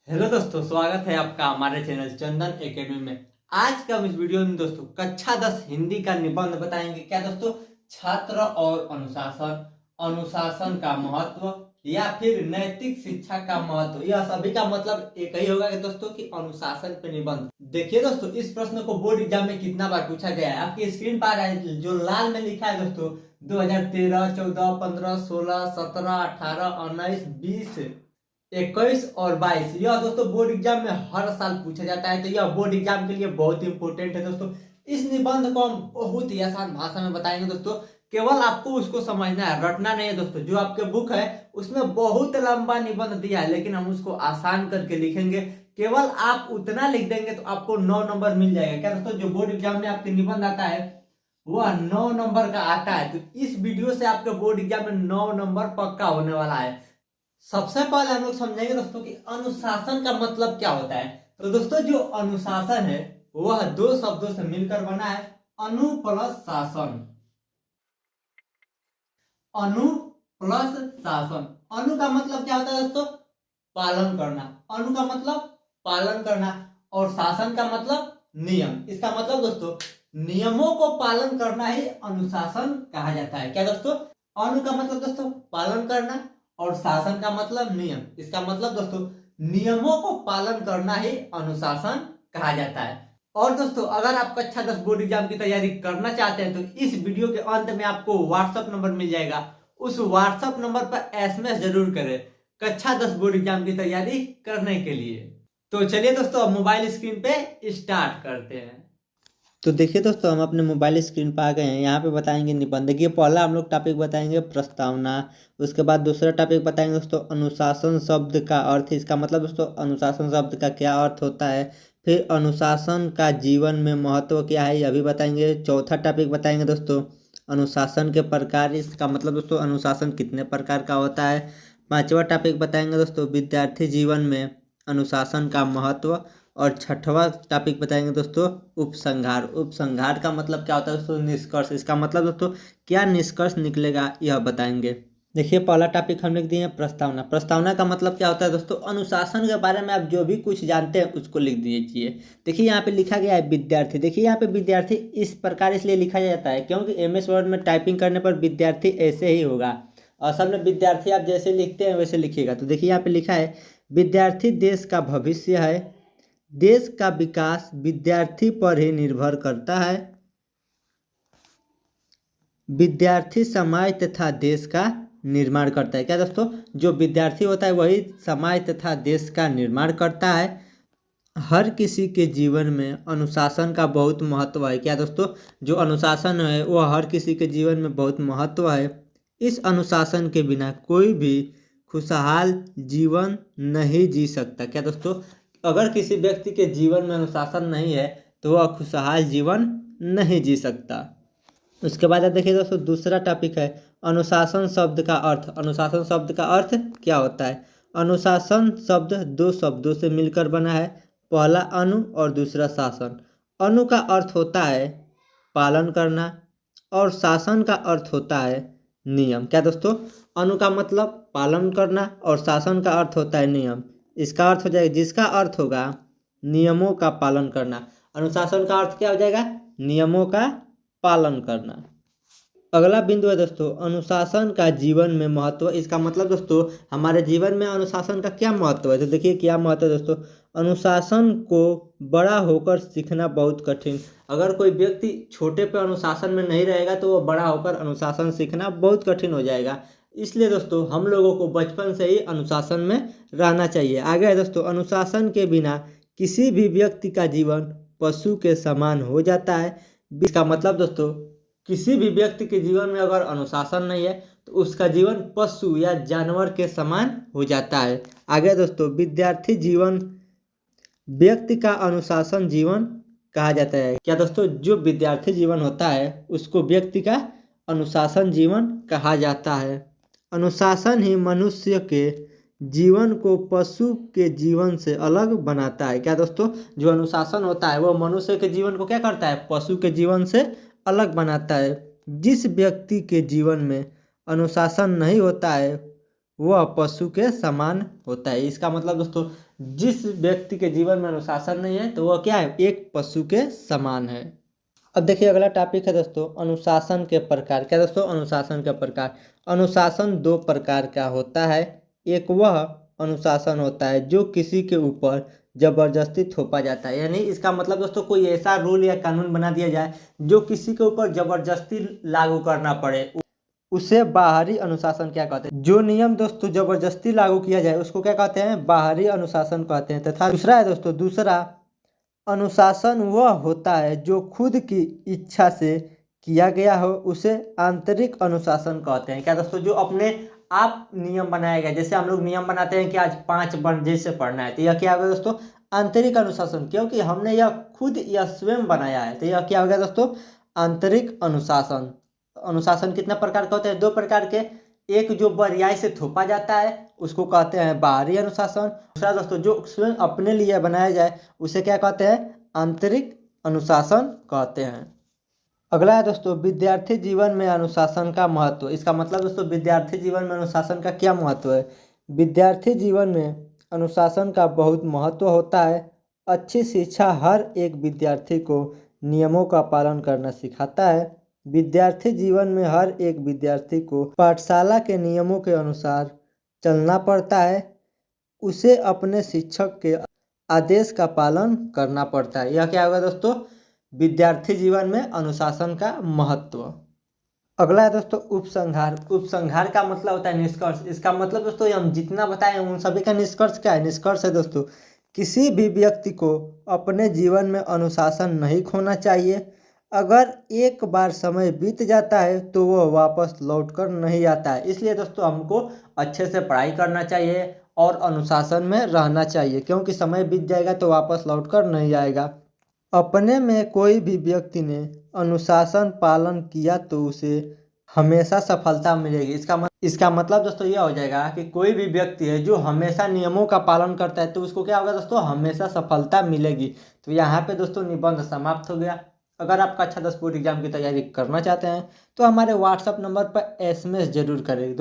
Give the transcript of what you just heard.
Hello दोस्तों, स्वागत है आपका हमारे चैनल चंदन एकेडमी में। आज का हम इस वीडियो में दोस्तों कक्षा 10 हिंदी का निबंध बताएंगे। क्या दोस्तों? छात्र और अनुशासन, अनुशासन का महत्व या फिर नैतिक शिक्षा का महत्व। यह सभी का मतलब एक ही होगा कि दोस्तों कि अनुशासन पे निबंध। देखिए दोस्तों, इस प्रश्न को बोर्ड एग्जाम में कितना बार पूछा गया है। आपकी स्क्रीन पर आ रहा है, जो लाल में लिखा है दोस्तों 2013, 14, 15, 16, 17, 18, 19, 20, 21 और 22। यह दोस्तों बोर्ड एग्जाम में हर साल पूछा जाता है, तो यह बोर्ड एग्जाम के लिए बहुत इंपॉर्टेंट है दोस्तों। इस निबंध को हम बहुत ही आसान भाषा में बताएंगे दोस्तों। केवल आपको उसको समझना है, रटना नहीं है दोस्तों। जो आपके बुक है उसमें बहुत लंबा निबंध दिया है, लेकिन हम उसको आसान करके लिखेंगे। केवल आप उतना लिख देंगे तो आपको 9 नंबर मिल जाएगा। क्या दोस्तों? जो बोर्ड एग्जाम में आपके निबंध आता है वह 9 नंबर का आता है। तो इस वीडियो से आपके बोर्ड एग्जाम में 9 नंबर पक्का होने वाला है। सबसे पहले हम लोग समझेंगे दोस्तों कि अनुशासन का मतलब क्या होता है। तो दोस्तों, जो अनुशासन है वह दो शब्दों से मिलकर बना है, अनु प्लस शासन। अनु प्लस शासन। अनु का मतलब क्या होता है दोस्तों? पालन करना। अनु का मतलब पालन करना, और शासन का मतलब नियम। इसका मतलब दोस्तों, नियमों को पालन करना ही अनुशासन कहा जाता है। क्या दोस्तों? अनु का मतलब दोस्तों पालन करना, और शासन का मतलब नियम। इसका मतलब दोस्तों, नियमों को पालन करना ही अनुशासन कहा जाता है। और दोस्तों, अगर आप कक्षा 10 बोर्ड एग्जाम की तैयारी करना चाहते हैं तो इस वीडियो के अंत में आपको व्हाट्सएप नंबर मिल जाएगा। उस व्हाट्सएप नंबर पर एसएमएस जरूर करें कक्षा 10 बोर्ड एग्जाम की तैयारी करने के लिए। तो चलिए दोस्तों, अब मोबाइल स्क्रीन पे स्टार्ट करते हैं। तो देखिए दोस्तों, हम अपने मोबाइल स्क्रीन पर आ गए हैं। यहाँ पे बताएंगे निबंध। देखिए, पहला हम लोग टॉपिक बताएंगे प्रस्तावना। उसके बाद दूसरा टॉपिक बताएंगे दोस्तों अनुशासन शब्द का अर्थ। इसका मतलब दोस्तों अनुशासन शब्द का क्या अर्थ होता है। फिर अनुशासन का जीवन में महत्व क्या है, यह भी बताएंगे। चौथा टॉपिक बताएंगे दोस्तों अनुशासन के प्रकार। इसका मतलब दोस्तों अनुशासन कितने प्रकार का होता है। पांचवा टॉपिक बताएंगे दोस्तों विद्यार्थी जीवन में अनुशासन का महत्व। और छठवां टॉपिक बताएंगे दोस्तों उपसंहार। उपसंहार का मतलब क्या होता है दोस्तों? निष्कर्ष। इसका मतलब दोस्तों क्या निष्कर्ष निकलेगा यह बताएंगे। देखिए, पहला टॉपिक हम लिख दिए प्रस्तावना। प्रस्तावना का मतलब क्या होता है दोस्तों? अनुशासन के बारे में आप जो भी कुछ जानते हैं उसको लिख दीजिए। देखिए, यहाँ पे लिखा गया है विद्यार्थी। देखिए, यहाँ पे विद्यार्थी इस प्रकार इसलिए लिखा जाता है क्योंकि एमएस वर्ड में टाइपिंग करने पर विद्यार्थी ऐसे ही होगा। असल में विद्यार्थी आप जैसे लिखते हैं वैसे लिखिएगा। तो देखिए, यहाँ पे लिखा है विद्यार्थी देश का भविष्य है। देश का विकास विद्यार्थी पर ही निर्भर करता है। विद्यार्थी समाज तथा देश का निर्माण करता है। क्या दोस्तों? जो विद्यार्थी होता है वही समाज तथा देश का निर्माण करता है। हर किसी के जीवन में अनुशासन का बहुत महत्व है। क्या दोस्तों? जो अनुशासन है वह हर किसी के जीवन में बहुत महत्व है। इस अनुशासन के बिना कोई भी खुशहाल जीवन नहीं जी सकता। क्या दोस्तों? अगर किसी व्यक्ति के जीवन में अनुशासन नहीं है तो वह खुशहाल जीवन नहीं जी सकता। उसके बाद देखिए दोस्तों, दूसरा टॉपिक है अनुशासन शब्द का अर्थ। अनुशासन शब्द का अर्थ क्या होता है? अनुशासन शब्द दो शब्दों से मिलकर बना है। पहला अनु और दूसरा शासन। अनु का अर्थ होता है पालन करना, और शासन का अर्थ होता है नियम। क्या दोस्तों? अनु का मतलब पालन करना और शासन का अर्थ होता है नियम। इसका अर्थ हो जाएगा, जिसका अर्थ होगा नियमों का पालन करना। अनुशासन का अर्थ क्या हो जाएगा? नियमों का पालन करना। अगला बिंदु है दोस्तों अनुशासन का जीवन में महत्व। इसका मतलब दोस्तों हमारे जीवन में अनुशासन का क्या महत्व है। तो देखिए क्या महत्व है दोस्तों। अनुशासन को बड़ा होकर सीखना बहुत कठिन। अगर कोई व्यक्ति छोटे पे अनुशासन में नहीं रहेगा तो वो बड़ा होकर अनुशासन सीखना बहुत कठिन हो जाएगा। इसलिए दोस्तों हम लोगों को बचपन से ही अनुशासन में रहना चाहिए। आगे है दोस्तों अनुशासन के बिना किसी भी व्यक्ति का जीवन पशु के समान हो जाता है। इसका मतलब दोस्तों किसी भी व्यक्ति के जीवन में अगर अनुशासन नहीं है तो उसका जीवन पशु या जानवर के समान हो जाता है। आगे दोस्तों विद्यार्थी जीवन व्यक्ति का अनुशासन जीवन कहा जाता है। क्या दोस्तों? जो विद्यार्थी जीवन होता है उसको व्यक्ति का अनुशासन जीवन कहा जाता है। अनुशासन ही मनुष्य के जीवन को पशु के जीवन से अलग बनाता है। क्या दोस्तों? जो अनुशासन होता है वो मनुष्य के जीवन को क्या करता है? पशु के जीवन से अलग बनाता है। जिस व्यक्ति के जीवन में अनुशासन नहीं होता है वह पशु के समान होता है। इसका मतलब दोस्तों जिस व्यक्ति के जीवन में अनुशासन नहीं है तो वह क्या है, एक पशु के समान है। अब देखिए अगला टॉपिक है दोस्तों अनुशासन के प्रकार। क्या दोस्तों, अनुशासन के प्रकार। अनुशासन दो प्रकार का होता है। एक वह अनुशासन होता है जो किसी के ऊपर जबरदस्ती थोपा जाता है, यानी इसका मतलब दोस्तों कोई ऐसा रूल या कानून बना दिया जाए जो किसी के ऊपर जबरदस्ती लागू करना पड़े, उसे बाहरी अनुशासन क्या कहते हैं। जो नियम दोस्तों जबरदस्ती लागू किया जाए उसको क्या कहते हैं, बाहरी अनुशासन कहते हैं। तथा दूसरा है दोस्तों, दूसरा अनुशासन वह होता है जो खुद की इच्छा से किया गया हो, उसे आंतरिक अनुशासन कहते हैं। क्या दोस्तों, जो अपने आप नियम बनाया गया, जैसे हम लोग नियम बनाते हैं कि आज 5 बजे से पढ़ना है, तो यह क्या होगा दोस्तों, आंतरिक अनुशासन, क्योंकि हमने यह खुद या स्वयं बनाया है, तो यह क्या होगा दोस्तों, आंतरिक अनुशासन। अनुशासन कितने प्रकार के होते हैं, 2 प्रकार के। एक जो बरियाई से थोपा जाता है उसको कहते हैं बाहरी अनुशासन। दूसरा दोस्तों जो स्वयं अपने लिए बनाया जाए उसे क्या कहते हैं, आंतरिक अनुशासन कहते हैं। अगला है दोस्तों विद्यार्थी जीवन में अनुशासन का महत्व। इसका मतलब दोस्तों विद्यार्थी जीवन में अनुशासन का क्या महत्व है। विद्यार्थी जीवन में अनुशासन का बहुत महत्व होता है। अच्छी शिक्षा हर एक विद्यार्थी को नियमों का पालन करना सिखाता है। विद्यार्थी जीवन में हर एक विद्यार्थी को पाठशाला के नियमों के अनुसार चलना पड़ता है। उसे अपने शिक्षक के आदेश का पालन करना पड़ता है। यह क्या होगा दोस्तों, विद्यार्थी जीवन में अनुशासन का महत्व। अगला है दोस्तों उपसंहार। उपसंहार का मतलब होता है निष्कर्ष। इसका मतलब दोस्तों हम जितना बताए उन सभी का निष्कर्ष क्या है। निष्कर्ष है दोस्तों किसी भी व्यक्ति को अपने जीवन में अनुशासन नहीं खोना चाहिए। अगर एक बार समय बीत जाता है तो वह वापस लौट कर नहीं आता है। इसलिए दोस्तों हमको अच्छे से पढ़ाई करना चाहिए और अनुशासन में रहना चाहिए, क्योंकि समय बीत जाएगा तो वापस लौट कर नहीं आएगा। अपने में कोई भी व्यक्ति ने अनुशासन पालन किया तो उसे हमेशा सफलता मिलेगी। इसका मतलब दोस्तों यह हो जाएगा कि कोई भी व्यक्ति है जो हमेशा नियमों का पालन करता है तो उसको क्या होगा दोस्तों, हमेशा सफलता मिलेगी। तो यहाँ पे दोस्तों निबंध समाप्त हो गया। अगर आप कक्षा 10 बोर्ड एग्जाम की तैयारी करना चाहते हैं तो हमारे व्हाट्सएप नंबर पर SMS जरूर करें।